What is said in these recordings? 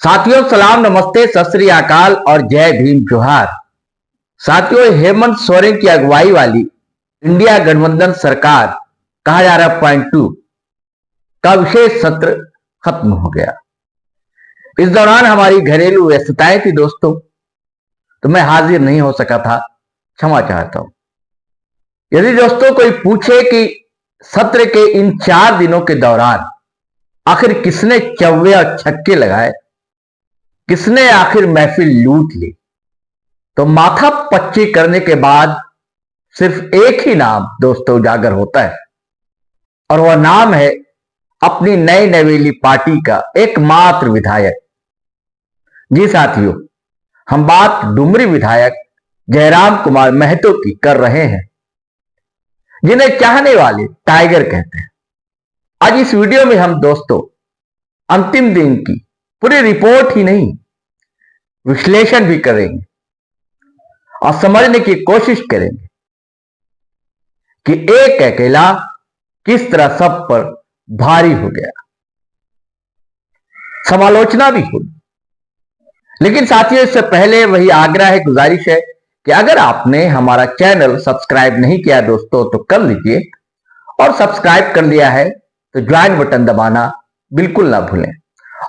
साथियों सलाम, नमस्ते, सत श्री अकाल और जय भीम जोहार। साथियों, हेमंत सोरेन की अगुवाई वाली इंडिया गठबंधन सरकार कहा जा रहा .2 का विशेष सत्र खत्म हो गया। इस दौरान हमारी घरेलू व्यस्तताएं थी दोस्तों, तो मैं हाजिर नहीं हो सका था, क्षमा चाहता हूं। यदि दोस्तों कोई पूछे कि सत्र के इन 4 दिनों के दौरान आखिर किसने चौवे और छक्के लगाए, किसने आखिर महफिल लूट ली, तो माथा पच्ची करने के बाद सिर्फ एक ही नाम दोस्तों उजागर होता है, और वह नाम है अपनी नई नवेली पार्टी का एकमात्र विधायक। जी साथियों, हम बात डुमरी विधायक जयराम कुमार महतो की कर रहे हैं, जिन्हें चाहने वाले टाइगर कहते हैं। आज इस वीडियो में हम दोस्तों अंतिम दिन की पूरी रिपोर्ट ही नहीं, विश्लेषण भी करेंगे और समझने की कोशिश करेंगे कि एक अकेला किस तरह सब पर भारी हो गया। समालोचना भी होगी, लेकिन साथियों इससे पहले वही आग्रह है, गुजारिश है कि अगर आपने हमारा चैनल सब्सक्राइब नहीं किया दोस्तों तो कर लीजिए, और सब्सक्राइब कर लिया है तो ज्वाइन बटन दबाना बिल्कुल ना भूलें।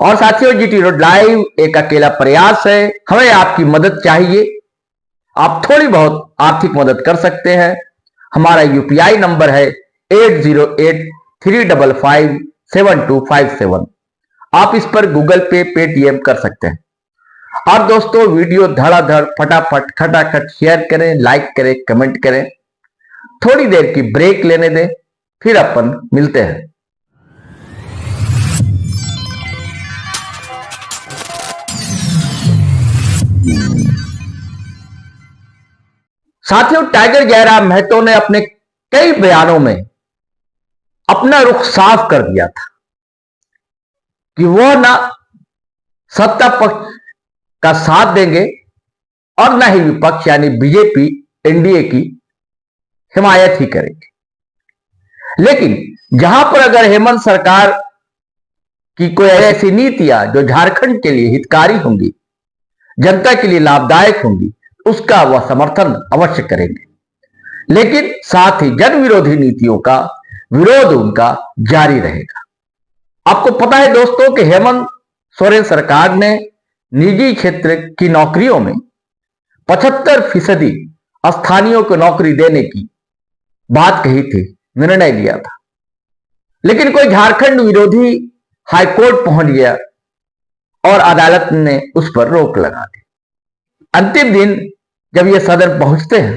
और साथियों, जीटी रोड लाइव एक अकेला प्रयास है, हमें आपकी मदद चाहिए। आप थोड़ी बहुत आर्थिक मदद कर सकते हैं। हमारा यूपीआई नंबर है 8083557257। आप इस पर गूगल पे, पेटीएम कर सकते हैं। और दोस्तों वीडियो धड़ाधड़ फटाफट खटाखट शेयर करें, लाइक करें, कमेंट करें। थोड़ी देर की ब्रेक लेने दें, फिर अपन मिलते हैं। साथियों, टाइगर जयराम महतो ने अपने कई बयानों में अपना रुख साफ कर दिया था कि वह ना सत्ता पक्ष का साथ देंगे और न ही विपक्ष यानी बीजेपी एनडीए की हिमायत ही करेंगे। लेकिन जहां पर अगर हेमंत सरकार की कोई ऐसी नीतियां जो झारखंड के लिए हितकारी होंगी, जनता के लिए लाभदायक होंगी, उसका वह समर्थन अवश्य करेंगे। लेकिन साथ ही जन विरोधी नीतियों का विरोध उनका जारी रहेगा। आपको पता है दोस्तों कि हेमंत सोरेन सरकार ने निजी क्षेत्र की नौकरियों में 75% स्थानीयों को नौकरी देने की बात कही थी, निर्णय लिया था। लेकिन कोई झारखंड विरोधी हाईकोर्ट पहुंच गया और अदालत ने उस पर रोक लगा दी। अंतिम दिन जब ये सदन पहुंचते हैं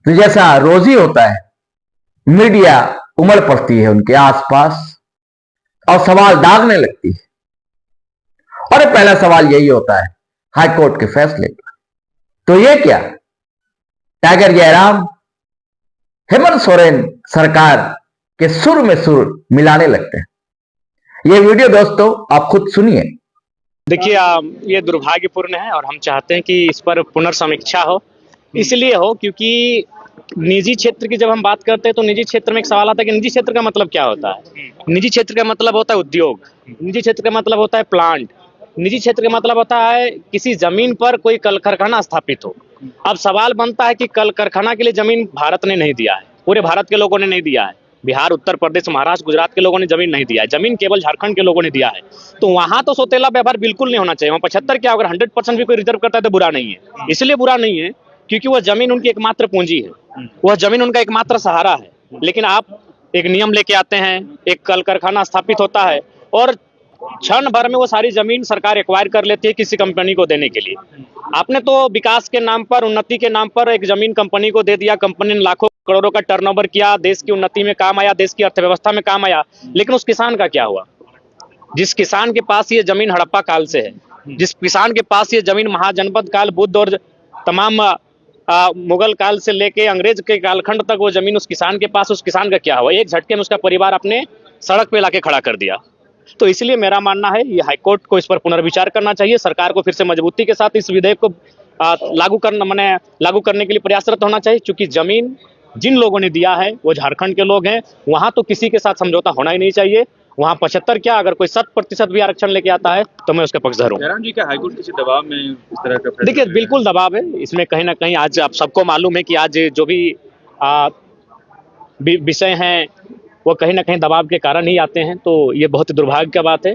तो जैसा रोजी होता है, मीडिया उमड़ पड़ती है उनके आसपास और सवाल दागने लगती है। और पहला सवाल यही होता है हाईकोर्ट के फैसले का। तो ये क्या, टाइगर जयराम हेमंत सोरेन सरकार के सुर में सुर मिलाने लगते हैं। ये वीडियो दोस्तों आप खुद सुनिए। देखिए, ये दुर्भाग्यपूर्ण है और हम चाहते हैं कि इस पर पुनर्समीक्षा हो। इसलिए हो क्योंकि निजी क्षेत्र की जब हम बात करते हैं तो निजी क्षेत्र में एक सवाल आता है कि निजी क्षेत्र का मतलब क्या होता है। निजी क्षेत्र का मतलब होता है उद्योग, निजी क्षेत्र का मतलब होता है प्लांट, निजी क्षेत्र का मतलब होता है किसी जमीन पर कोई कल कारखाना स्थापित हो। अब सवाल बनता है कि कल कारखाना के लिए जमीन भारत ने नहीं दिया है, पूरे भारत के लोगों ने नहीं दिया है, बिहार, उत्तर प्रदेश, महाराष्ट्र, गुजरात के लोगों ने जमीन नहीं दिया है, जमीन केवल झारखंड के लोगों ने दिया है। तो वहां तो सौतेला व्यवहार बिल्कुल नहीं होना चाहिए। वहां 75 क्या, अगर 100% भी कोई रिजर्व करता है तो बुरा नहीं है। इसलिए बुरा नहीं है क्योंकि वह जमीन उनकी एकमात्र पूंजी है, वह जमीन उनका एकमात्र सहारा है। लेकिन आप एक नियम लेके आते हैं, एक कल कारखाना स्थापित होता है और क्षण भर में वो सारी जमीन सरकार एक्वायर कर लेती है किसी कंपनी को देने के लिए। आपने तो विकास के नाम पर, उन्नति के नाम पर एक जमीन कंपनी को दे दिया, कंपनी ने लाखों करोड़ों का टर्नओवर किया, देश की उन्नति में काम आया, देश की अर्थव्यवस्था में काम आया। लेकिन उस किसान का क्या हुआ? जिस किसान के पास ये जमीन हड़प्पा काल से है, जिस किसान के पास ये जमीन महाजनपद काल, बुद्ध और तमाम मुगल काल से लेके अंग्रेज के कालखंड तक वो जमीन उस किसान के पास, उस किसान का क्या हुआ? एक झटके में उसका परिवार अपने सड़क पे लाके खड़ा कर दिया। तो इसलिए मेरा मानना है ये हाईकोर्ट को इस पर पुनर्विचार करना चाहिए। सरकार को फिर से मजबूती के साथ इस विधेयक को लागू करने के लिए प्रयासरत होना चाहिए, क्योंकि जमीन जिन लोगों ने दिया है वो झारखंड के लोग हैं। वहां तो किसी के साथ समझौता होना ही नहीं चाहिए। वहां 75 क्या, अगर कोई 7% भी आरक्षण लेके आता है तो मैं उसका पक्षधर हूँ। जयराम जी, क्या हाईकोर्ट किसी दबाव में इस तरह का फैसला देखिए ले रहा है? बिल्कुल दबाव है इसमें, कहीं ना कहीं आज आप सबको मालूम है कि आज जो भी विषय हैं वो कहीं ना कहीं दबाव के कारण ही आते हैं, तो ये बहुत ही दुर्भाग्य की बात है।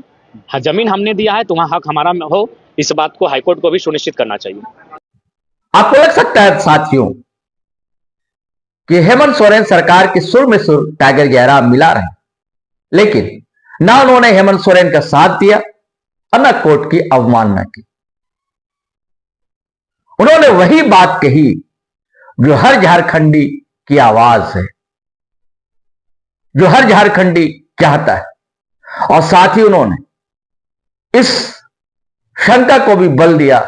हाँ, जमीन हमने दिया है तो वहाँ हक हमारा हो, इस बात को हाईकोर्ट को भी सुनिश्चित करना चाहिए। आपको लग सकता है साथियों कि हेमंत सोरेन सरकार की सुर में सुर टाइगर जयराम मिला रहे, लेकिन ना उन्होंने हेमंत सोरेन का साथ दिया और न कोर्ट की अवमानना की। उन्होंने वही बात कही जो हर झारखंडी की आवाज है, जो हर झारखंडी चाहता है, और साथ ही उन्होंने इस शंका को भी बल दिया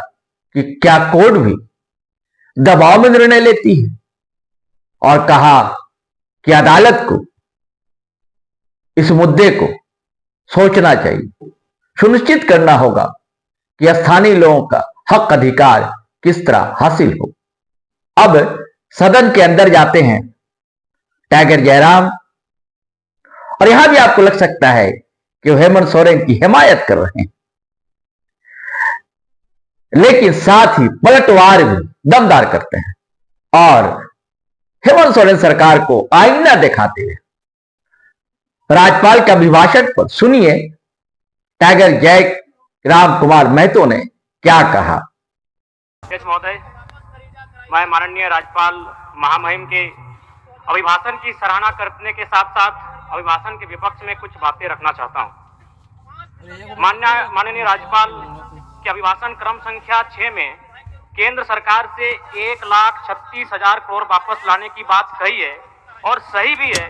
कि क्या कोर्ट भी दबाव में निर्णय लेती है, और कहा कि अदालत को इस मुद्दे को सोचना चाहिए, सुनिश्चित करना होगा कि स्थानीय लोगों का हक अधिकार किस तरह हासिल हो। अब सदन के अंदर जाते हैं टाइगर जयराम, और यहां भी आपको लग सकता है कि वो हेमंत सोरेन की हिमायत कर रहे हैं, लेकिन साथ ही पलटवार भी दमदार करते हैं और हेमंत सोरेन सरकार को आईना दिखाते हैं। राज्यपाल के अभिभाषण पर सुनिए टाइगर जयराम कुमार महतो ने क्या कहा। अध्यक्ष महोदय, मैं माननीय राज्यपाल महामहिम के अभिभाषण की सराहना करने के साथ साथ अभिभाषण के विपक्ष में कुछ बातें रखना चाहता हूं। माननीय राज्यपाल के अभिभाषण क्रम संख्या 6 में केंद्र सरकार से 1,36,000 करोड़ वापस लाने की बात कही है और सही भी है,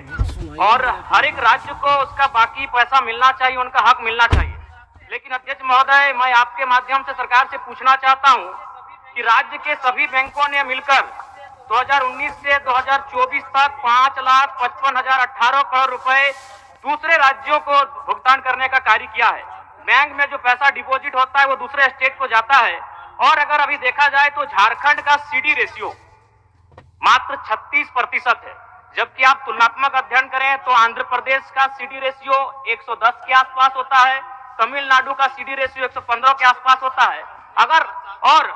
और हर एक राज्य को उसका बाकी पैसा मिलना चाहिए, उनका हक मिलना चाहिए। लेकिन अध्यक्ष महोदय, मैं आपके माध्यम से सरकार से पूछना चाहता हूं कि राज्य के सभी बैंकों ने मिलकर 2019 से 2024 तक 5,55,018 करोड़ रुपए दूसरे राज्यों को भुगतान करने का कार्य किया है। बैंक में जो पैसा डिपॉजिट होता है वो दूसरे स्टेट को जाता है, और अगर अभी देखा जाए तो झारखंड का सीडी रेशियो मात्र 36% है, जबकि आप तुलनात्मक अध्ययन करें तो आंध्र प्रदेश का सीडी रेशियो 110 के आसपास होता है, तमिलनाडु का सीडी रेशियो 115 के आसपास होता है। अगर और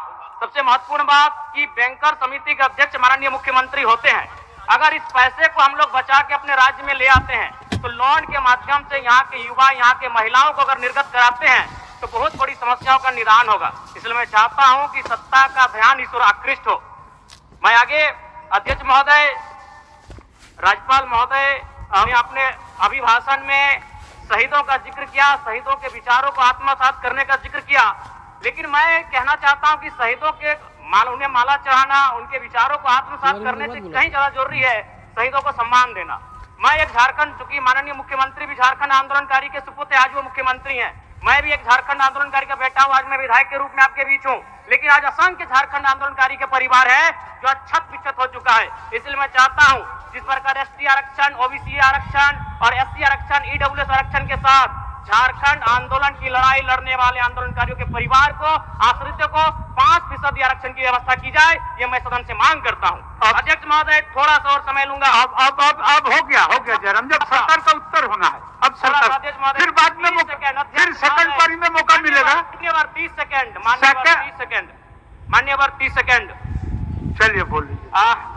सबसे महत्वपूर्ण बात कि बैंकर समिति के अध्यक्ष माननीय मुख्यमंत्री होते हैं, अगर इस पैसे को हम लोग बचा के अपने राज्य में ले आते हैं तो लोन के माध्यम से यहाँ के युवा, यहाँ के महिलाओं को अगर निर्गत कराते हैं तो बहुत बड़ी समस्याओं का निदान होगा। इसलिए मैं चाहता हूं कि सत्ता का ध्यान इस ओर आकृष्ट हो। मैं आगे अध्यक्ष महोदय, राज्यपाल महोदय ने अपने अभिभाषण में शहीदों का जिक्र किया, शहीदों के विचारों को आत्मसात करने का जिक्र किया, लेकिन मैं कहना चाहता हूं कि शहीदों के उन्हें माला चढ़ाना, उनके विचारों को आत्मसात करने से कहीं ज्यादा जरूरी है शहीदों को सम्मान देना। मैं एक झारखंड, चूंकि माननीय मुख्यमंत्री भी झारखंड आंदोलनकारी के सुपुत्र, आज वो मुख्यमंत्री हैं, मैं भी एक झारखंड आंदोलनकारी का बेटा हूं, आज मैं विधायक के रूप में आपके बीच हूं, लेकिन आज असंख्य झारखंड आंदोलनकारी के परिवार है जो अक्षत विक्षत हो चुका है। इसलिए मैं चाहता हूं जिस प्रकार एसटी आरक्षण, ओबीसी आरक्षण और एससी आरक्षण, ईडब्ल्यूएस आरक्षण के साथ झारखंड आंदोलन की लड़ाई लड़ने वाले आंदोलनकारियों के परिवार को, आश्रितों को 5% आरक्षण की व्यवस्था की जाए, ये मैं सदन से मांग करता हूं। अध्यक्ष महोदय, थोड़ा सा और समय लूंगा। अब हो गया जयराम, जब सरकार का उत्तर होना है, अब सरकार फिर बाद में फिर सेकंड पारी में मौका मिलेगा। मान्यवर 30 सेकंड, मान्यवर 30 सेकंड, मान्यवर 30 सेकंड। चलिए बोल लीजिए।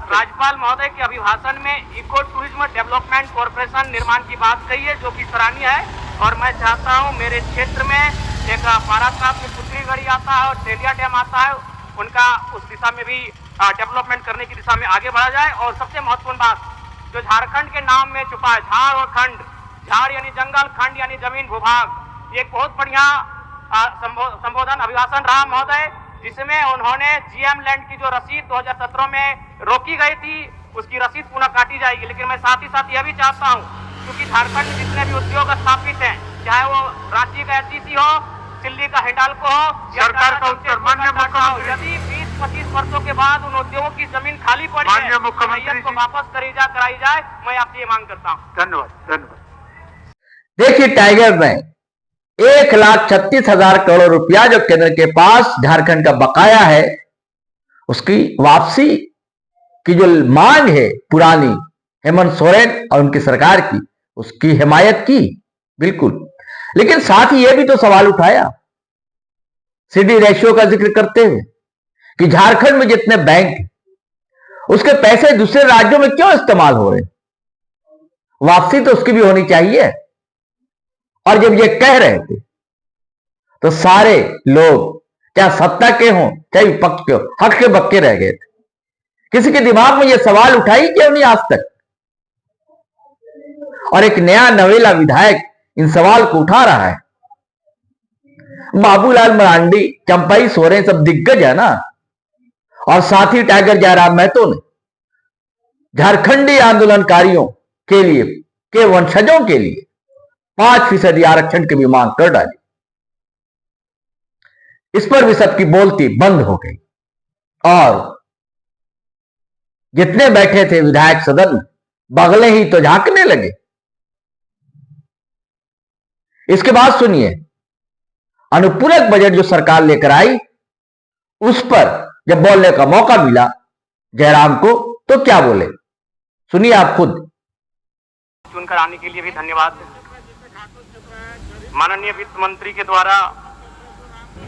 राज्यपाल महोदय के अभिभाषण में इको टूरिज्म डेवलपमेंट कॉर्पोरेशन निर्माण की बात कही है, जो कि सराहनीय है, और मैं चाहता हूं मेरे क्षेत्र में एक पारासाप में पुतलीगढ़ी आता है और तेलिया डैम आता है, उनका उस दिशा में भी डेवलपमेंट करने की दिशा में आगे बढ़ा जाए। और सबसे महत्वपूर्ण बात जो झारखंड के नाम में छुपा है, झाड़ और खंड, झाड़ यानी जंगल, खंड यानी जमीन भूभाग, ये एक बहुत बढ़िया संबोधन अभिभाषण रहा महोदय, जिसमें उन्होंने जीएम लैंड की जो रसीद 2017 में रोकी गई थी उसकी रसीद पुनः काटी जाएगी। लेकिन मैं साथ ही साथ यह भी चाहता हूं, क्योंकि झारखंड में जितने भी उद्योग स्थापित हैं, चाहे वो रांची का एससीसी हो, दिल्ली का हिंडाल्को हो, सरकार का उत्तर माननीय मुख्यमंत्री, यदि 20-25 वर्षों के बाद उन उद्योगों की जमीन खाली पड़ी है, माननीय मुख्यमंत्री को वापस कराई जाए, मैं आपसे ये मांग करता हूँ। धन्यवाद। देखिए टाइगर ने 1,36,000 करोड़ रुपया जो केंद्र के पास झारखंड का बकाया है उसकी वापसी की जो मांग है पुरानी हेमंत सोरेन और उनकी सरकार की, उसकी हिमायत की। बिल्कुल। लेकिन साथ ही यह भी तो सवाल उठाया सीडी रेशियो का जिक्र करते हुए कि झारखंड में जितने बैंक हैं उसके पैसे दूसरे राज्यों में क्यों इस्तेमाल हो रहे हैं, वापसी तो उसकी भी होनी चाहिए। और जब ये कह रहे थे तो सारे लोग क्या सत्ता के हों चाहे विपक्ष के हो हक के बक्के रह गए थे। किसी के दिमाग में यह सवाल उठाई क्यों नहीं आज तक। और एक नया नवेला विधायक इन सवाल को उठा रहा है। बाबूलाल मरांडी, चंपाई सोरेन सब दिग्गज है ना। और साथ ही टाइगर जयराम महतो ने झारखंडी आंदोलनकारियों के लिए के वंशजों के लिए 5% आरक्षण की भी मांग कर डाली। इस पर भी सबकी बोलती बंद हो गई और जितने बैठे थे विधायक सदन में बगले ही तो झांकने लगे। इसके बाद सुनिए अनुपूरक बजट जो सरकार लेकर आई उस पर जब बोलने का मौका मिला जयराम को तो क्या बोले, सुनिए आप खुद। चुनकर आने के लिए भी धन्यवाद। माननीय वित्त मंत्री के द्वारा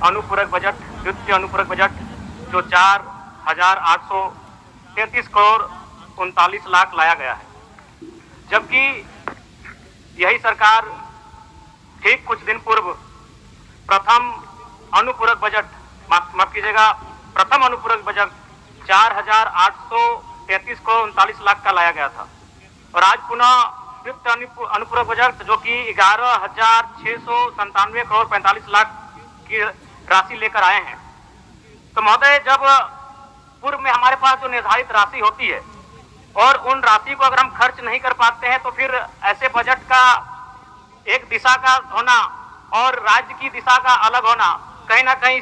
अनुपूरक बजट, द्वितीय अनुपूरक बजट जो 4,833 करोड़ 39 लाख लाया गया है, जबकि यही सरकार ठीक कुछ दिन पूर्व प्रथम अनुपूरक बजट, माफ कीजिएगा, प्रथम अनुपूरक बजट 4,833 करोड़ 39 लाख का लाया गया था। और आज पुनः द्वितीय अनुपूरक बजट जो कि 11,697 करोड़ 45 लाख की राशि लेकर आए हैं। तो महोदय, जब पूर्व में हमारे पास जो निर्धारित राशि होती है और उन राशि को अगर हम खर्च नहीं कर पाते हैं तो फिर ऐसे बजट का एक दिशा का होना और राज्य की दिशा का अलग होना, कहीं ना कहीं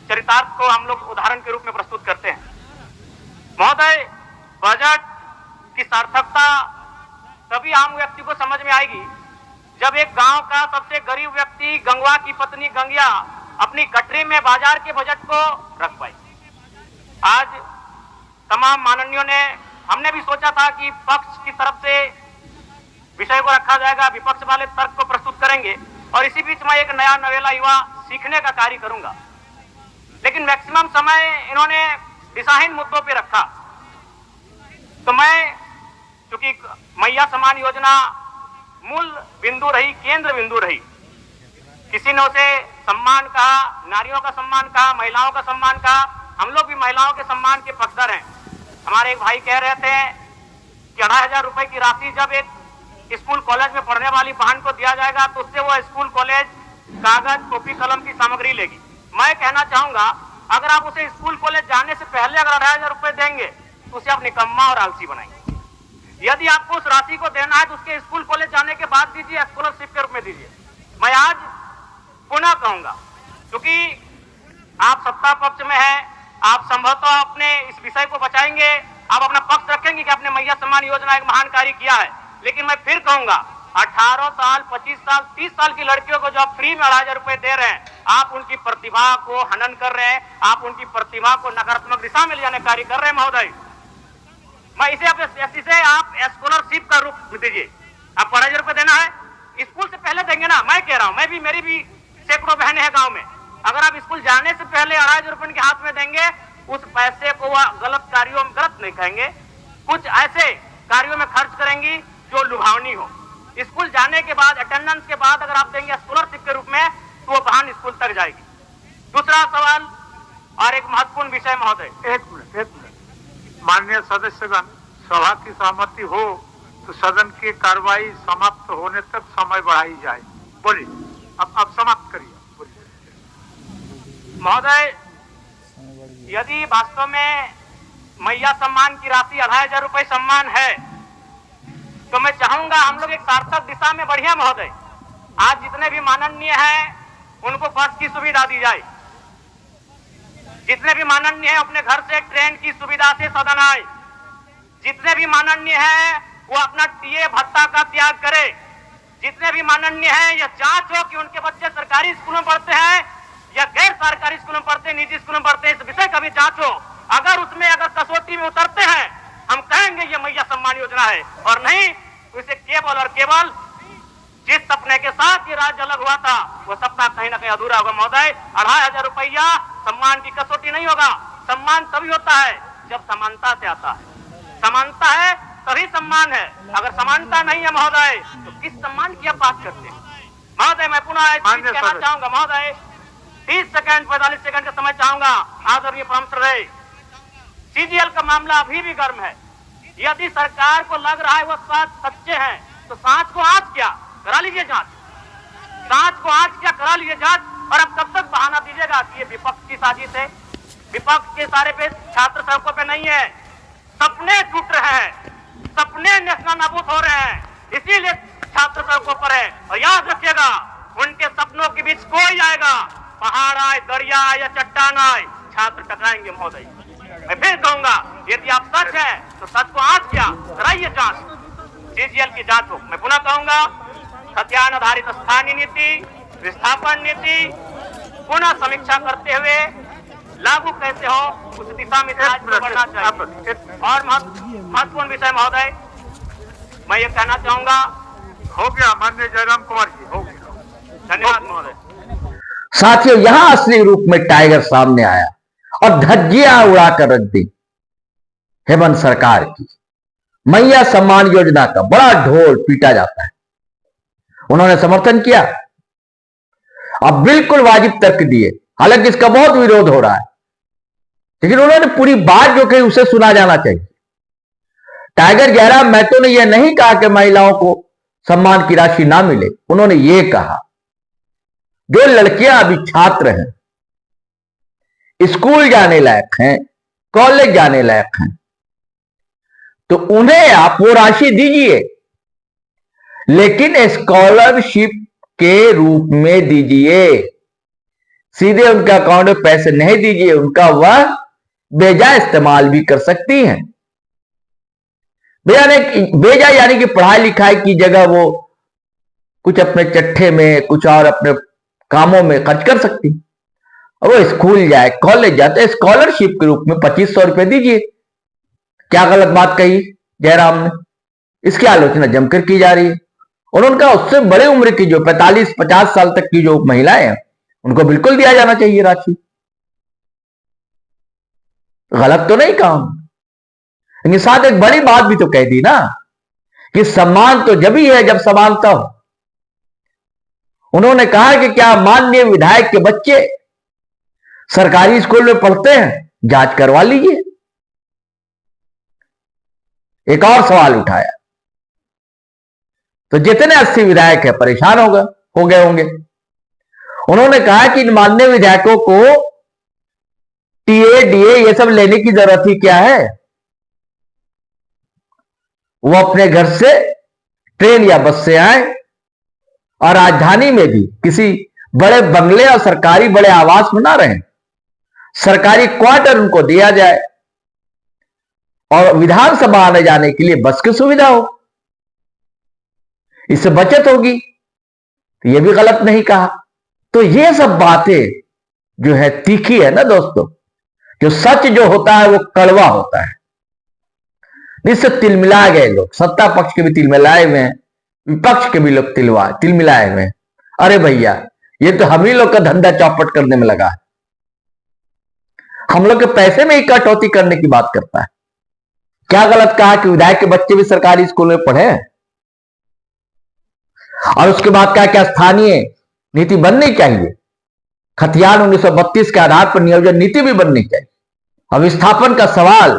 चरितार्थ को हम लोग उदाहरण के रूप में प्रस्तुत करते हैं। महोदय, बजट की सार्थकता तभी आम व्यक्ति को समझ में आएगी जब एक गांव का सबसे गरीब व्यक्ति गंगवा की पत्नी गंगिया अपनी गठरी में बाजार के बजट को रख पाई। आज तमाम माननीयों ने, हमने भी सोचा था कि पक्ष की तरफ से विषय को रखा जाएगा, विपक्ष वाले तर्क को प्रस्तुत करेंगे और इसी बीच में एक नया नवेला युवा सीखने का कार्य करूंगा। लेकिन मैक्सिमम समय इन्होंने दिशाहीन मुद्दों पे रखा। तो मैं, चूंकि मैया समान योजना मूल बिंदु रही, केंद्र बिंदु रही, किसी ने उसे सम्मान कहा, नारियों का सम्मान कहा, महिलाओं का सम्मान कहा, हम लोग भी महिलाओं के सम्मान के पक्षधर हैं। हमारे एक भाई कह रहे थे कि 2,500 रुपए की राशि जब एक स्कूल कॉलेज में पढ़ने वाली बहन को दिया जाएगा तो उससे वो स्कूल कॉलेज कागज कॉपी कलम की सामग्री लेगी। मैं कहना चाहूंगा, अगर आप उसे स्कूल कॉलेज जाने से पहले अगर 2,500 रुपए देंगे तो उसे आप निकम्मा और आलसी बनाएंगे। यदि आपको उस राशि को देना है तो उसके स्कूल कॉलेज जाने के बाद दीजिए, स्कॉलरशिप के रूप में दीजिए। मैं आज पुनः कहूंगा, क्योंकि आप सत्ता पक्ष में हैं, आप संभवतः अपने इस विषय को बचाएंगे, आप अपना पक्ष रखेंगे कि आपने मैया सम्मान योजना एक महान कार्य किया है। लेकिन मैं फिर कहूंगा, 18 साल, 25 साल, 30 साल की लड़कियों को जो आप फ्री में 2,500 रुपए दे रहे हैं, आप उनकी प्रतिभा को हनन कर रहे हैं, आप उनकी प्रतिभा को नकारात्मक दिशा में ले जाने कार्य कर रहे हैं। महोदय, मैं इसे आप स्कॉलरशिप का रूप दीजिए। आप 2,500 रुपए देना है, स्कूल से पहले देंगे ना। मैं कह रहा हूं, मैं भी, मेरी भी सैकड़ों बहनें हैं गांव में, अगर आप स्कूल जाने से पहले 2,500 रुपए के हाथ में देंगे, उस पैसे को वह गलत कार्यों में, गलत नहीं कहेंगे, कुछ ऐसे कार्यों में खर्च करेंगी जो लुभावनी हो। स्कूल जाने के बाद, अटेंडेंस के बाद अगर आप देंगे स्कॉलरशिप के रूप में तो वो बहन स्कूल तक जाएगी। दूसरा सवाल और एक महत्वपूर्ण विषय महोदय, एक मिनट, माननीय सदस्यगण, सभा की सहमति हो तो सदन की कार्रवाई समाप्त होने तक समय बढ़ाई जाए। बोलिए, अब समाप्त करिए। महोदय, यदि वास्तव में मैया सम्मान की राशि 2,500 रुपए सम्मान है तो मैं चाहूंगा हम लोग एक सार्थक दिशा में बढ़िया। महोदय, आज जितने भी माननीय हैं उनको बस की सुविधा दी जाए, जितने भी माननीय हैं अपने घर से ट्रेन की सुविधा से सदन आए, जितने भी माननीय हैं वो अपना टीए भत्ता का त्याग करे, जितने भी माननीय हैं यह जांच हो कि उनके बच्चे सरकारी स्कूलों में पढ़ते हैं या गैर सरकारी स्कूलों में पढ़ते हैं, निजी स्कूलों में पढ़ते हैं, इस विषय का भी जांच हो। अगर उसमें अगर कसौटी में उतरते हैं, हम कहेंगे ये मैया सम्मान योजना है, और नहीं तो इसे केवल और केवल जिस सपने के साथ ये राज्य अलग हुआ था वो सपना कहीं ना कहीं अधूरा होगा महोदय। 2500 रुपया सम्मान की कसौटी नहीं होगा। सम्मान तभी होता है जब समानता से आता है। समानता है तभी सम्मान है। अगर समानता नहीं है महोदय तो किस सम्मान की आप बात करते हैं महोदय। मैं पुनः एक चीज कहना चाहूंगा महोदय, 30 सेकंड 45 सेकंड का समय चाहूंगा। आदरणीय परमश्रय, सीजीएल का मामला अभी भी गर्म है। यदि सरकार को लग रहा है वो साच सच्चे हैं तो साच को आज क्या करा लीजिए जांच। साच को आज क्या करा लीजिए जांच। और अब कब तक बहाना दीजिएगा कि ये विपक्ष की साजिश है। विपक्ष के सारे पे छात्र सड़कों पे नहीं है। सपने टूट रहे हैं, सपने नेशनल नाबूद हो रहे हैं, इसीलिए छात्र सड़कों पर है। और याद रखिएगा उनके सपनों के बीच कोई आएगा, पहाड़ आए, दरिया आए या चट्टान आए, छात्र टकराएंगे महोदय। मैं फिर कहूंगा यदि आप सच है तो सच को आज क्या कराइए जांच, सीजीएल की जांच हो। मैं पुनः कहूंगा खतियान आधारित स्थानीय नीति, विस्थापन नीति पुनः समीक्षा करते हुए लागू कैसे हो उस दिशा में राज्य बढ़ना चाहिए। और महत्वपूर्ण विषय महोदय मैं ये कहना चाहूंगा, हो गया माननीय जयराम कुमार जी, हो गया। धन्यवाद महोदय। साथियों, यहां असली रूप में टाइगर सामने आया और धज्जियां उड़ाकर रख दी हेमंत सरकार की। मैया सम्मान योजना का बड़ा ढोल पीटा जाता है। उन्होंने समर्थन किया, अब बिल्कुल वाजिब तर्क दिए, हालांकि इसका बहुत विरोध हो रहा है, लेकिन उन्होंने पूरी बात जो कही उसे सुना जाना चाहिए। टाइगर जयराम महतो ने यह नहीं कहा कि महिलाओं को सम्मान की राशि ना मिले। उन्होंने यह कहा जो लड़कियां अभी छात्र हैं, स्कूल जाने लायक हैं, कॉलेज जाने लायक हैं, तो उन्हें आप वो राशि दीजिए, लेकिन स्कॉलरशिप के रूप में दीजिए। सीधे उनके अकाउंट में पैसे नहीं दीजिए, उनका वह बेजा इस्तेमाल भी कर सकती हैं। बेजा यानी कि पढ़ाई लिखाई की जगह वो कुछ अपने चट्ठे में, कुछ और अपने कामों में खर्च कर सकती। और वो स्कूल जाए, कॉलेज जाते, स्कॉलरशिप के रूप में 2500 रुपए दीजिए। क्या गलत बात कही जयराम ने? इसकी आलोचना जमकर की जा रही है। और उनका उससे बड़े उम्र की जो 45-50 साल तक की जो महिलाएं हैं उनको बिल्कुल दिया जाना चाहिए राशि। गलत तो नहीं काम, लेकिन साथ एक बड़ी बात भी तो कह दी ना कि सम्मान तो जब ही है जब समानता हो। उन्होंने कहा कि क्या माननीय विधायक के बच्चे सरकारी स्कूल में पढ़ते हैं? जांच करवा लीजिए। एक और सवाल उठाया तो जितने 80 विधायक है परेशान हो गए होंगे। उन्होंने कहा कि इन माननीय विधायकों को टीए डीए ये सब लेने की जरूरत ही क्या है? वो अपने घर से ट्रेन या बस से आए और राजधानी में भी किसी बड़े बंगले और सरकारी बड़े आवास में ना रहें, सरकारी क्वार्टर उनको दिया जाए और विधानसभा आने जाने के लिए बस की सुविधा हो, इससे बचत होगी। तो यह भी गलत नहीं कहा। तो ये सब बातें जो है तीखी है ना दोस्तों। जो सच जो होता है वो कड़वा होता है। इससे तिलमिला गए लोग, सत्ता पक्ष के भी तिलमिलाए हुए हैं, विपक्ष के भी लोग तिलमिलाए हुए हैं। अरे भैया, ये तो हम ही लोग का धंधा चौपट करने में लगा है। हम लोग के पैसे में ही कटौती करने की बात करता है। क्या गलत कहा कि विधायक के बच्चे भी सरकारी स्कूल में पढ़े? और उसके बाद कहा क्या स्थानीय नीति बननी चाहिए, खतियान 1932 के आधार पर नियोजन नीति भी बननी चाहिए। अब विस्थापन का सवाल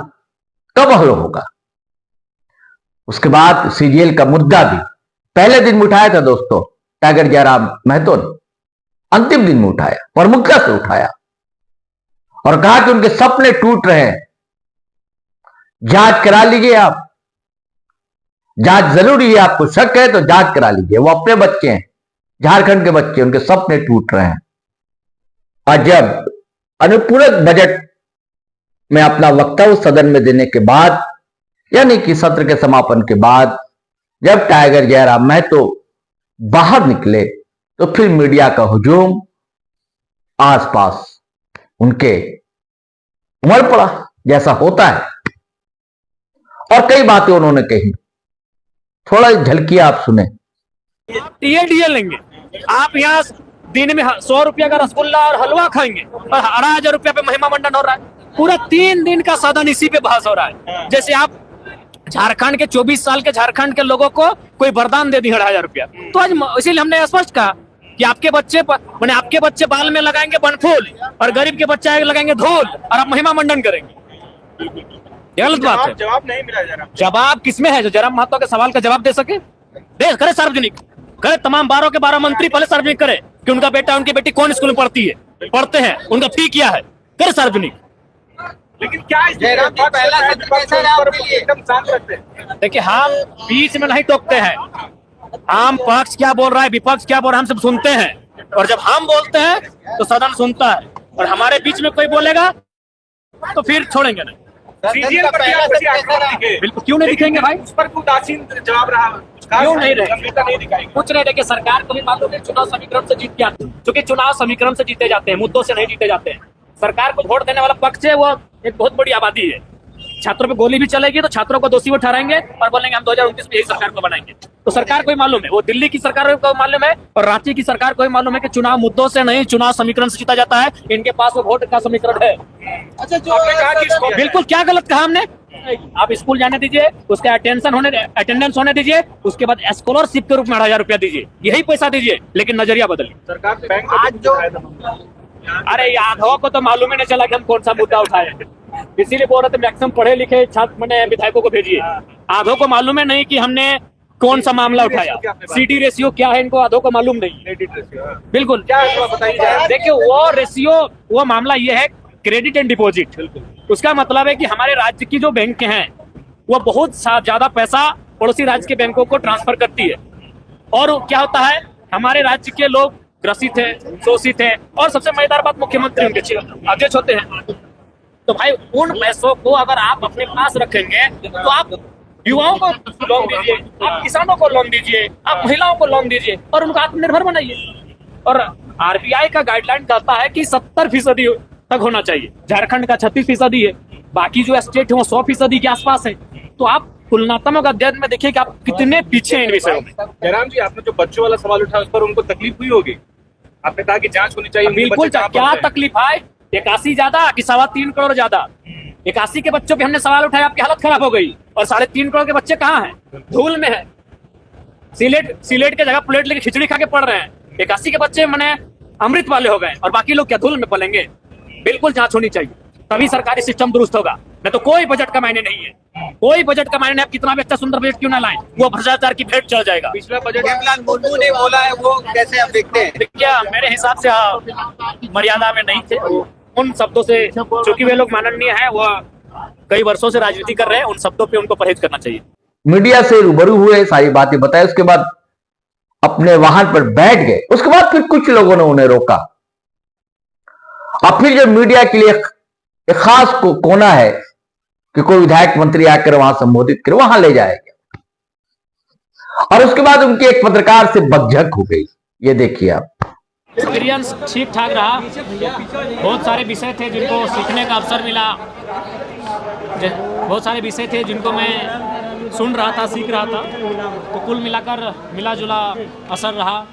कब हल होगा? उसके बाद सीजीएल का मुद्दा भी पहले दिन में उठाया था दोस्तों टाइगर जयराम महतो ने, अंतिम दिन में उठाया, प्रमुखता से उठाया और कहा कि उनके सपने टूट रहे हैं, जांच करा लीजिए। आप जांच जरूरी है, आपको शक है तो जांच करा लीजिए। वो अपने बच्चे हैं, झारखंड के बच्चे, उनके सपने टूट रहे हैं। और जब अनुपूरक बजट में अपना वक्तव्य सदन में देने के बाद, यानी कि सत्र के समापन के बाद, जब टाइगर जयराम महतो बाहर निकले तो फिर मीडिया का हुजूम आसपास उनके उमड़ पड़ा, जैसा होता है। और कई बातें उन्होंने कही, थोड़ा झलकियां आप सुने। ये डीए लेंगे आप यहाँ दिन में 100 रुपया का रसगुल्ला और हलवा खाएंगे और 2,500 रुपया पे महिमा मंडन हो रहा है। पूरा 3 दिन का सदन इसी पे बहस हो रहा है। जैसे आप झारखंड के 24 साल के झारखंड के लोगों को कोई वरदान दे दी 2,500 रुपया। तो आज इसीलिए हमने स्पष्ट कहा कि आपके बच्चे बाल में लगाएंगे बनफूल और गरीब के बच्चे लगाएंगे धूल और आप महिमा मंडन करेंगे। ये गलत बात है। जवाब नहीं मिला जरा। जवाब किसमें है जो जयराम महतो के सवाल का जवाब दे सके? दे करे सार्वजनिक करे, तमाम 12 के 12 मंत्री पहले सार्वजनिक करे कि उनका बेटा उनकी बेटी कौन स्कूल में पढ़ते हैं, उनका फी क्या है, करे सार्वजनिक। लेकिन क्या एकदम शांत रखते हैं? देखिए हम बीच में नहीं टोकते हैं, हम पक्ष क्या बोल रहा है विपक्ष क्या बोल रहा है हम सब सुनते हैं, और जब हम बोलते हैं तो सदन सुनता है, और हमारे बीच में कोई बोलेगा तो फिर छोड़ेंगे नहीं। बिल्कुल क्यों नहीं दिखेंगे भाई? उस पर उदासीन जवाब रहा, क्यों नहीं रहे? नहीं दिखाएंगे। कुछ नहीं देखे। सरकार को भी मालूम है चुनाव समीकरण से जीत गया, क्योंकि चुनाव समीकरण से जीते जाते हैं, मुद्दों से नहीं जीते जाते हैं। सरकार को वोट देने वाला पक्ष है वो एक बहुत बड़ी आबादी है। छात्रों पे गोली भी चलेगी तो छात्रों को दोषी ठहराएंगे और बोलेंगे हम 2029 में यही सरकार को बनाएंगे। तो सरकार को ही मालूम है, वो दिल्ली की सरकार को मालूम है और रांची की सरकार को ही मालूम है कि चुनाव मुद्दों से नहीं चुनाव समीकरण से जीता जाता है। इनके पास वो वोट का समीकरण है। अच्छा, जो आपने कहा कि बिल्कुल क्या गलत कहा हमने? आप स्कूल जाने दीजिए, उसका अटेंडेंस होने दीजिए, उसके बाद स्कॉलरशिप के रूप में 2,500 रुपया दीजिए, यही पैसा दीजिए, लेकिन नजरिया बदलिए। सरकार बैंक आज जो अरे यादवों को तो मालूम ही नहीं चला कि हम कौन सा मुद्दा उठाए, इसीलिए बोल रहे थे मैक्सिमम पढ़े लिखे छात्र मैंने विधायकों को भेजिए। आधों को मालूम है नहीं कि हमने कौन सा मामला उठाया, सीडी रेशियो क्या है इनको आधों को मालूम नहीं। बिल्कुल क्या बताइए। देखिए वो रेशियो वो मामला ये है क्रेडिट एंड डिपॉजिट। उसका मतलब है कि हमारे राज्य की जो बैंक हैं वो बहुत ज्यादा पैसा पड़ोसी राज्य के बैंकों को ट्रांसफर करती है, और क्या होता है हमारे राज्य के लोग ग्रसित है, शोषित है, और सबसे मजेदार बात मुख्यमंत्री उनके अध्यक्ष होते हैं। तो भाई उन पैसों को अगर आप अपने पास रखेंगे तो आप युवाओं को लोन दीजिए, आप किसानों को लोन दीजिए, आप महिलाओं को लोन दीजिए और उनको आत्मनिर्भर बनाइए। और आरबीआई का गाइडलाइन कहता है कि 70% तक होना चाहिए। झारखंड का 36% है, बाकी जो स्टेट है वो 100% के आसपास है। तो आप तुलनात्मक अध्ययन में देखिए कि आप कितने पीछे हैं इन विषयों में। जयराम जी, आपने जो बच्चों वाला सवाल उठाया उस पर उनको तकलीफ हुई होगी? आपने कहा कि जांच होनी चाहिए। बिल्कुल, क्या तकलीफ है? 81 ज्यादा कि 3.25 करोड़ ज्यादा? 81 के बच्चों पे हमने सवाल उठाया, आपकी हालत खराब हो गई। और 3.5 करोड़ के बच्चे कहाँ हैं? धूल में है, सिलेट के जगह प्लेट लेके खिचड़ी खा के पढ़ रहे हैं। 81 के बच्चे मैंने अमृत वाले हो गए और बाकी लोग क्या धूल में पलेंगे? बिल्कुल जांच होनी चाहिए, तभी सरकारी सिस्टम दुरुस्त होगा। मैं तो कोई बजट का मायने नहीं है, कोई बजट का मायने नहीं। आप कितना भी अच्छा सुंदर बजट क्यों ना लाएं, वो भ्रष्टाचार की भेंट चढ़ जाएगा। पिछला बजट जवाहरलाल मुर्मू ने बोला है, वो कैसे आप देखते हैं? क्या मेरे हिसाब से मर्यादा में नहीं थे उन शब्दों से, चूंकि वे लोग माननीय हैं, वो कई वर्षों से राजनीति कर रहे हैं, उन शब्दों पे उनको परहेज करना चाहिए। मीडिया से रूबरू हुए, सारी बातें बताई, उसके बाद अपने वाहन पर बैठ गए। उसके बाद फिर कुछ लोगों ने उन्हें रोका, और फिर जो मीडिया के लिए एक खास कोना है कि कोई विधायक मंत्री आकर वहां संबोधित करे, वहां ले जाएगा। और उसके बाद उनकी एक पत्रकार से बकझक हो गई। ये देखिए आप। एक्सपीरियंस ठीक ठाक रहा, बहुत सारे विषय थे जिनको सीखने का अवसर मिला, बहुत सारे विषय थे जिनको मैं सुन रहा था, सीख रहा था। तो कुल मिलाकर मिला जुला असर रहा,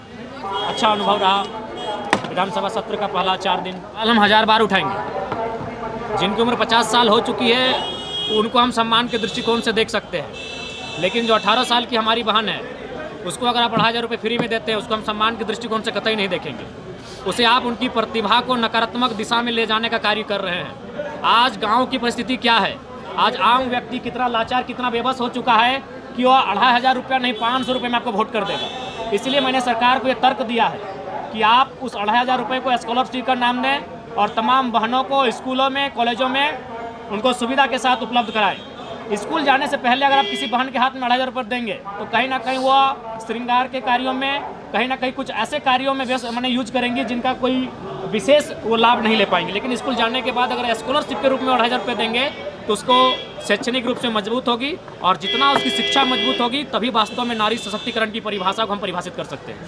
अच्छा अनुभव रहा। विधानसभा सत्र का पहला 4 दिन हम 1000 बार उठाएंगे। जिनकी उम्र 50 साल हो चुकी है उनको हम सम्मान के दृष्टिकोण से देख सकते हैं, लेकिन जो 18 साल की हमारी बहन है उसको अगर आप 2,500 रुपये फ्री में देते हैं, उसको हम सम्मान के दृष्टिकोण से कतई नहीं देखेंगे। उसे आप उनकी प्रतिभा को नकारात्मक दिशा में ले जाने का कार्य कर रहे हैं। आज गांव की परिस्थिति क्या है, आज आम व्यक्ति कितना लाचार, कितना बेबस हो चुका है कि वह 2,500 रुपया नहीं 500 रुपये में आपको वोट कर देगा। इसलिए मैंने सरकार को ये तर्क दिया है कि आप उस 2,500 रुपये को स्कॉलरशिप का नाम दें और तमाम बहनों को स्कूलों में, कॉलेजों में उनको सुविधा के साथ उपलब्ध कराएं। स्कूल जाने से पहले अगर आप किसी बहन के हाथ में 2,500 रुपये देंगे तो कहीं ना कहीं वो श्रृंगार के कार्यों में, कहीं ना कहीं कुछ ऐसे कार्यों में मैंने यूज करेंगी जिनका कोई विशेष वो लाभ नहीं ले पाएंगे। लेकिन स्कूल जाने के बाद अगर स्कॉलरशिप के रूप में 2,500 रुपये देंगे तो उसको शैक्षणिक रूप से मजबूत होगी, और जितना उसकी शिक्षा मजबूत होगी तभी वास्तव में नारी सशक्तिकरण की परिभाषा को हम परिभाषित कर सकते हैं।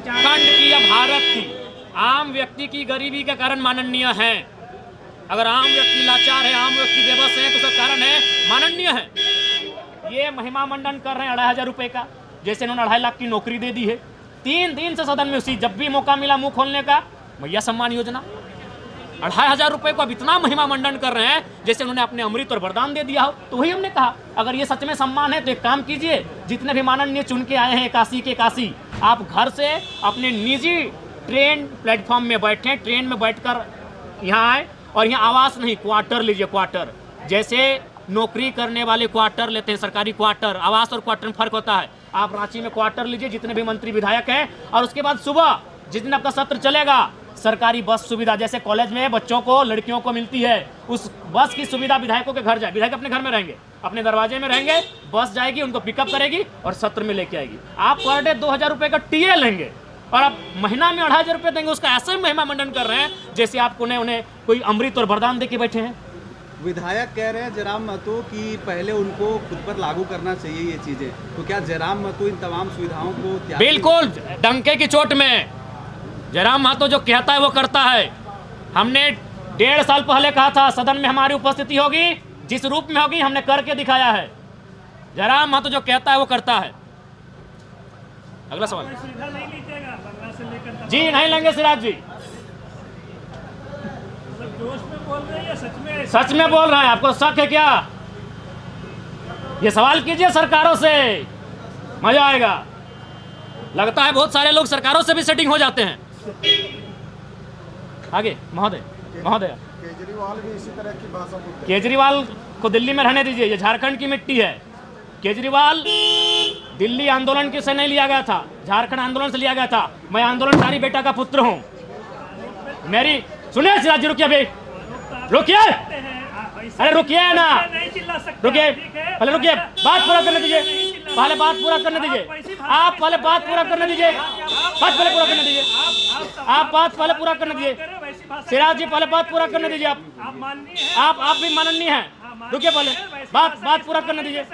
खंड की या भारत की आम व्यक्ति की गरीबी का कारण माननीय है। अगर आम व्यक्ति लाचार है, आम व्यक्ति बेबस है, तो उसका कारण है माननीय है। ये महिमा मंडन कर रहे हैं 2,500 रुपये का, जैसे इन्होंने 2.5 लाख की नौकरी दे दी है। 3 दिन से सदन में उसी, जब भी मौका मिला मुंह खोलने का, मैया सम्मान योजना 2500 रुपए को अब इतना महिमा मंडन कर रहे हैं जैसे उन्होंने अपने अमृत और वरदान दे दिया हो। तो वही हमने कहा, अगर ये सच में सम्मान है तो एक काम कीजिए, जितने भी माननीय चुन के आए हैं काशी के काशी, आप घर से अपने निजी ट्रेन प्लेटफॉर्म में बैठें, ट्रेन में बैठकर यहाँ आए और यहाँ आवास नहीं, क्वार्टर लीजिए, क्वार्टर। जैसे नौकरी करने वाले क्वार्टर लेते हैं, सरकारी क्वार्टर, आवास और क्वार्टर में फर्क होता है। आप रांची में क्वार्टर लीजिए, जितने भी मंत्री विधायक हैं, और उसके बाद सुबह जिस दिन आपका सत्र चलेगा, सरकारी बस सुविधा, जैसे कॉलेज में बच्चों को, लड़कियों को मिलती है, उस बस की सुविधा विधायकों के घर जाए। विधायक अपने घर में रहेंगे, अपने दरवाजे में रहेंगे, बस जाएगी, उनको पिकअप करेगी और सत्र में लेके आएगी। आप पर डे 2000 रुपये का टीए लेंगे और आप महीना में 2500 रुपये देंगे। उसका ऐसे महिमा मंडन कर रहे हैं जैसे आपको उन्हें कोई अमृत और वरदान दे के बैठे हैं। विधायक कह रहे हैं जयराम महतो कि पहले उनको खुद पर लागू करना चाहिए ये चीजें, तो क्या जयराम महतो इन तमाम सुविधाओं को बिल्कुल डंके की चोट में जयराम महतो जो कहता है वो करता है। हमने 1.5 साल पहले कहा था सदन में हमारी उपस्थिति होगी, जिस रूप में होगी हमने करके दिखाया है। जयराम महतो जो कहता है वो करता है। अगला सवाल। जी नहीं लेंगे सिराज जी, सच में बोल रहे हैं, आपको शक है क्या? ये सवाल कीजिए सरकारों से, मजा आएगा। लगता है बहुत सारे लोग सरकारों से भी सेटिंग हो जाते हैं। आगे महोदय, केजरीवाल भी इसी तरह की भाषा बोलते हैं। केजरीवाल को दिल्ली में रहने दीजिए, ये झारखंड की मिट्टी है। केजरीवाल दिल्ली आंदोलन से नहीं लिया गया था, झारखंड आंदोलन से लिया गया था। मैं आंदोलनकारी बेटा का पुत्र हूँ। मेरी सुनिए सिराज जी, रुकिए भाई, रुकिए, अरे रुकिए ना, रुकिए, पहले रुकिए, बात पूरा करने दीजिए, पहले बात पूरा करने दीजिए, आप पहले बात पूरा करने दीजिए, बात पहले पूरा करने दीजिए, आप बात पहले पूरा करने दीजिए, सिराज जी पहले बात पूरा करने दीजिए। आप भी माननीय हैं, रुकिए, पहले बात पूरा करने दीजिए,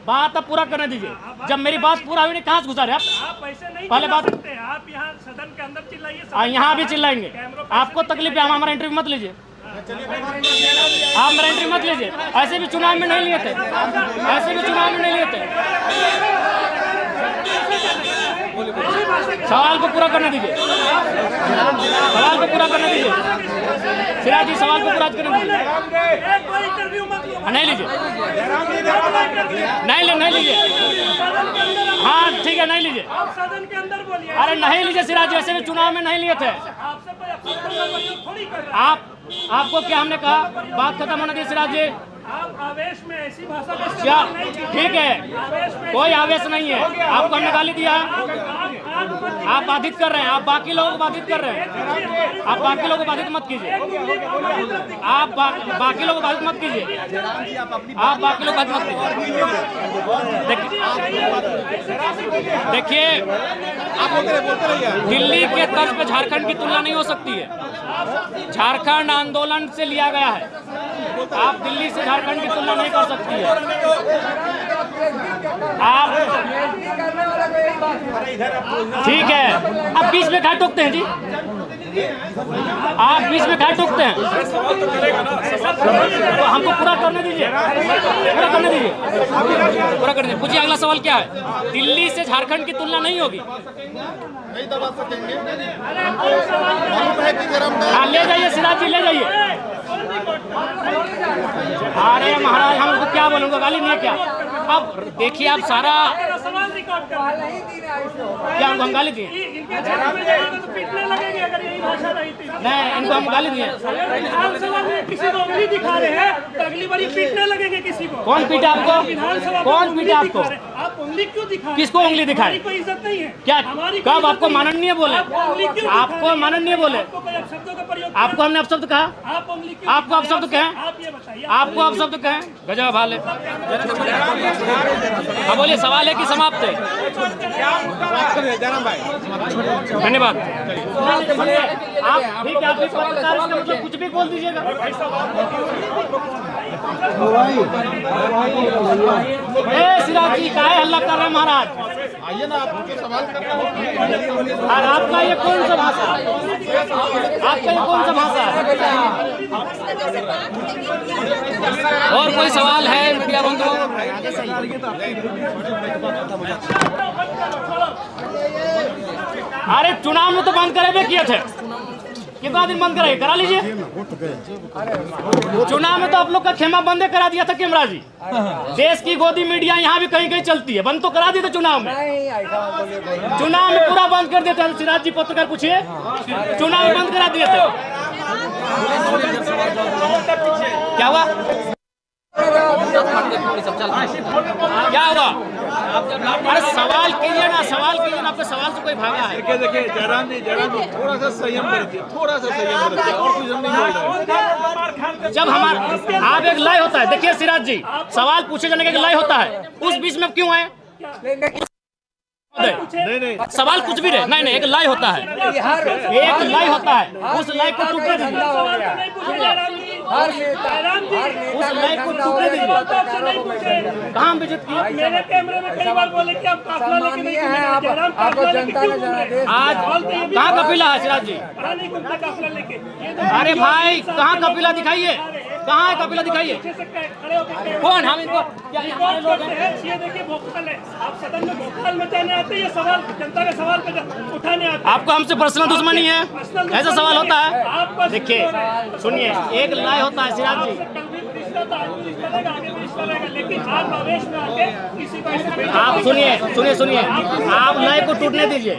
बात अब पूरा करने दीजिए। जब मेरी बात पूरा हुई नहीं, कहाँ से गुजारे आप? पहले बात, आप यहाँ सदन के अंदर चिल्लाइए, यहाँ भी चिल्लाएंगे। आपको तकलीफ है, हमारा इंटरव्यू मत लीजिए, आप मेरा इंटरव्यू मत लीजिए। ऐसे भी चुनाव में नहीं लिए थे, ऐसे भी चुनाव में नहीं लिए थे। सवाल को पूरा करने दीजिए, सवाल को पूरा करने दीजिए, सिराज जी सवाल को पूरा करने दीजिए। नहीं लीजिए, नहीं लीजिए, हाँ ठीक है, नहीं लीजिए, अरे नहीं लीजिए सिराज जी, ऐसे भी चुनाव में नहीं लिए थे। आपको क्या हमने कहा, बात खत्म होने दीजिए सिराज जी। आप आवेश में ऐसी भाषा क्या ठीक है, कोई आवेश नहीं है, आपको हमने गाली दिया, आप बाधित कर रहे हैं, आप बाकी लोगों को बाधित कर रहे हैं, आप बाकी लोगों को बाधित मत कीजिए, आप बाकी लोगों को बाधित मत कीजिए, आप बाकी लोग बाधित मत कीजिए। देखिए दिल्ली के तर्ज पे झारखंड की तुलना नहीं हो सकती है, झारखंड आंदोलन से लिया गया है, आप दिल्ली से झारखंड की तुलना नहीं कर सकती है। आप ठीक है, आप बीच में क्या टोकते हैं जी, आप बीच में क्या टोकते हैं? तो हमको पूरा करने दीजिए, पूरा करने दीजिए, पूरा करने दीजिए। पूछिए अगला सवाल क्या है? दिल्ली से झारखंड की तुलना नहीं होगी, नहीं दबा सकेंगे। हाँ ले जाइए सिराज जी, ले जाइए। अरे महाराज हम उसको क्या बोलूँगा, गाली नहीं है क्या? अब देखिए आप सारा क्या हम गाली दिए? नहीं, इनको हम गाली दिए। किसी को उंगली दिखा रहे हैं तो अगली बार पीटने लगेंगे किसी को। कौन पीटा आपको? कौन पीटा आपको? आप उंगली क्यों दिखा? किसको उंगली दिखाए? कोई इज्जत नहीं है क्या? कब आपको माननीय बोले? आपको माननीय बोले? आपको हमने अपशब्द कहा? आपको अपशब्द कहें? आपको अपशब्द कहें? गजब हाल है। हाँ बोलिए, सवाल है कि समाप्त है? धन्यवाद। आप ठीक है, आप इस पत्रकार से मतलब कुछ भी बोल दीजिएगा। सिराज जी काहे हल्ला कर रहे हैं महाराज? आइए ना, आपको सवाल करना होगा। और आपका ये कौन सा भाषा? आपका ये कौन सा भाषा है? और कोई सवाल है मीडिया बंधुओं? अरे चुनाव में तो बंद करे किए थे, कितना दिन बंद कराए, करा लीजिए। चुनाव में तो आप लोग का खेमा बंदे करा दिया था कैमरा जी। देश की गोदी मीडिया यहाँ भी कहीं कहीं चलती है, बंद तो करा दिए थे चुनाव में। चुनाव में पूरा बंद कर दिए थे। सिराज जी पत्रकार पूछिए, चुनाव में बंद करा दिए थे। क्या हुआ, क्या हुआ? अरे सवाल कीजिए ना, सवाल कीजिए ना, आपके सवाल से कोई भागा है? देखिए जयराम जी थोड़ा सा संयम बरतिए, थोड़ा सा संयम बरतिए, और कुछ हम नहीं बोल रहे। जब हमारा आप एक लय होता है, देखिए सिराज जी, सवाल पूछे जाने का एक लय होता है, उस बीच में क्यों आए? नहीं सवाल कुछ भी रहे, नहीं एक लय होता है, एक लय होता है, उस लय को टूटने दीजिए, उस लय को टूटने दीजिए। कहाँ विजिट किया? मेरे कैमरे में कई बार बोले कि आप काफिला लेके नहीं घूमे, आपको जनता ने जाना दे। आज कहाँ कपिला है सिराज जी? काफिला लेके। अरे भाई कहाँ कपिला दिखाइए, कहाँ है कपिला दिखाइए। कौन हम इनको क्या हमारे लोग हैं? ये देखिए भोपाल है, आप सदन में भोपाल मचाने आते हैं, ये सवाल जनता के सवाल पे उठाने आते हैं। आपको हमसे पर्सनल दुश्मनी है, ऐसा सवाल होता है? देखिए सुनिए, एक लय होता है सिराज जी। आप सुनिए, आप लय को टूटने दीजिए।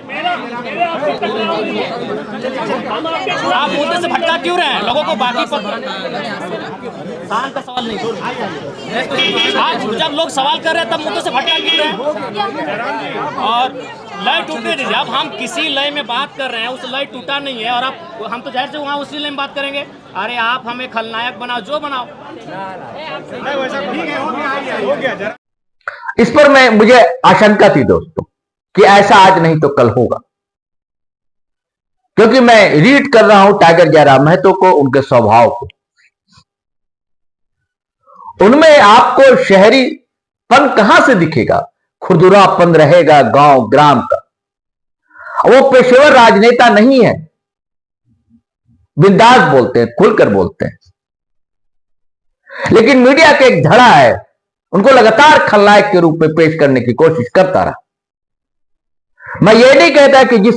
आप मुद्दे से भटका क्यों रहे हैं लोगों को? बाकी शान का सवाल नहीं, आज जब लोग सवाल कर रहे हैं तब मुद्दे से भटका क्यों रहे हैं? और लय टूटने दीजिए। अब हम किसी लय में बात कर रहे हैं, उस लय टूटा नहीं है, और आप हम तो जाहिर से वहाँ उसी लय में बात करेंगे। अरे आप हमें खलनायक बनाओ, जो बनाओ। इस पर मुझे आशंका थी दोस्तों कि ऐसा आज नहीं तो कल होगा, क्योंकि मैं रीड कर रहा हूं टाइगर जयराम महतो को, उनके स्वभाव को। उनमें आपको शहरीपन कहां से दिखेगा? खुरदुरापन रहेगा गांव ग्राम का। वो पेशेवर राजनेता नहीं है, बिंदास बोलते हैं, खुलकर बोलते हैं। लेकिन मीडिया के एक धड़ा है, उनको लगातार खलनायक के रूप में पेश करने की कोशिश करता रहा। मैं ये नहीं कहता कि जिस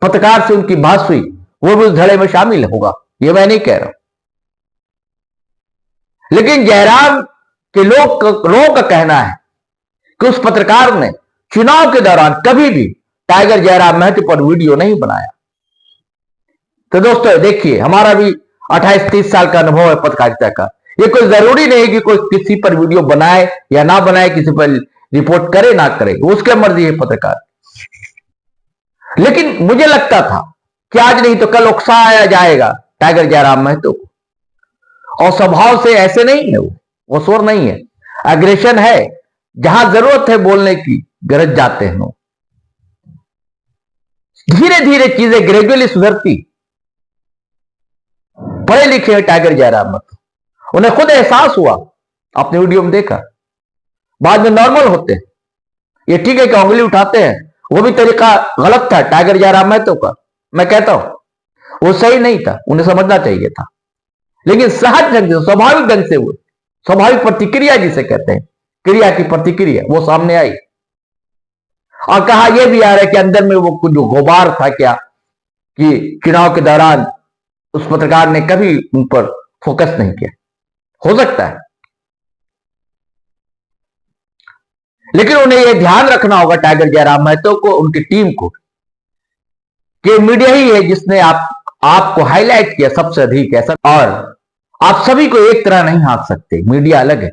पत्रकार से उनकी बात हुई वो भी उस धड़े में शामिल होगा, ये मैं नहीं कह रहा हूं। लेकिन जयराम के लोगों का कहना है कि उस पत्रकार ने चुनाव के दौरान कभी भी टाइगर जयराम महतो पर वीडियो नहीं बनाया। तो दोस्तों देखिए, हमारा भी 28-30 साल का अनुभव है पत्रकारिता का। ये कोई जरूरी नहीं कि कोई किसी पर वीडियो बनाए या ना बनाए, किसी पर रिपोर्ट करे ना करे, उसके मर्जी है पत्रकार। लेकिन मुझे लगता था कि आज नहीं तो कल उकसाया जाएगा टाइगर जयराम महतो को, और स्वभाव से ऐसे नहीं है, वो स्वर नहीं है, एग्रेशन है। जहां जरूरत है बोलने की, गरज जाते हैं। धीरे धीरे चीजें ग्रेजुअली सुधरती। पढ़े लिखे हैं टाइगर जयराम महतो, उन्हें खुद एहसास हुआ, आपने वीडियो में देखा, बाद में नॉर्मल होते हैं। ये ठीक है कि उंगली उठाते हैं, वो भी तरीका गलत था टाइगर जयराम महतो का, मैं कहता हूं वो सही नहीं था, उन्हें समझना चाहिए था। लेकिन सहज ढंग से, स्वाभाविक ढंग से, वो स्वाभाविक प्रतिक्रिया जिसे कहते हैं, क्रिया की प्रतिक्रिया, वो सामने आई। और कहा यह भी आ रहा है कि अंदर में वो कुछ जो गुबार था क्या, कि चुनाव के दौरान उस पत्रकार ने कभी उन पर फोकस नहीं किया। हो सकता है, लेकिन उन्हें यह ध्यान रखना होगा टाइगर जयराम महतो को, उनकी टीम को, कि मीडिया ही है जिसने आपको हाईलाइट किया सबसे अधिक ऐसा। और आप सभी को एक तरह नहीं हाँक सकते, मीडिया अलग है।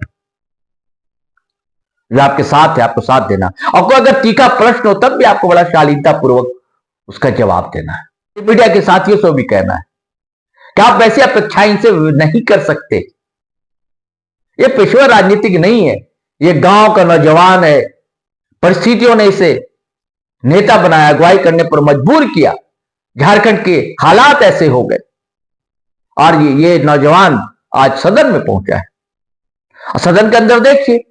जो आपके साथ है आपको साथ देना, और कोई अगर तीखा प्रश्न हो तब भी आपको बड़ा शालीनता पूर्वक उसका जवाब देना है। मीडिया के साथियों से भी कहना है कि आप वैसी अपेक्षाएं इनसे नहीं कर सकते। ये पेशेवर राजनीतिक नहीं है, ये गांव का नौजवान है। परिस्थितियों ने इसे नेता बनाया, अगुवाई करने पर मजबूर किया। झारखंड के हालात ऐसे हो गए और ये नौजवान आज सदन में पहुंचा है। और सदन के अंदर देखिए,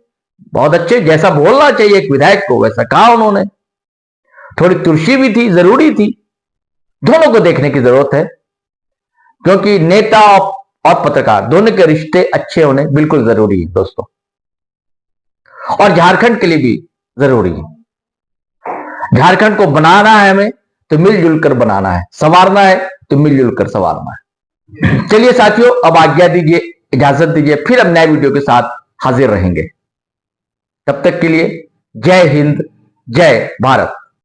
बहुत अच्छे, जैसा बोलना चाहिए एक विधायक को वैसा कहा उन्होंने। थोड़ी तुलसी भी थी, जरूरी थी, दोनों को देखने की जरूरत है, क्योंकि नेता और पत्रकार दोनों के रिश्ते अच्छे होने बिल्कुल जरूरी है दोस्तों, और झारखंड के लिए भी जरूरी है। झारखंड को बनाना है हमें तो मिलजुल कर बनाना है, संवारना है तो मिलजुल कर संवारना है। चलिए साथियों, अब आज्ञा दीजिए, इजाजत दीजिए, फिर हम नए वीडियो के साथ हाजिर रहेंगे। तब तक के लिए जय हिंद, जय भारत।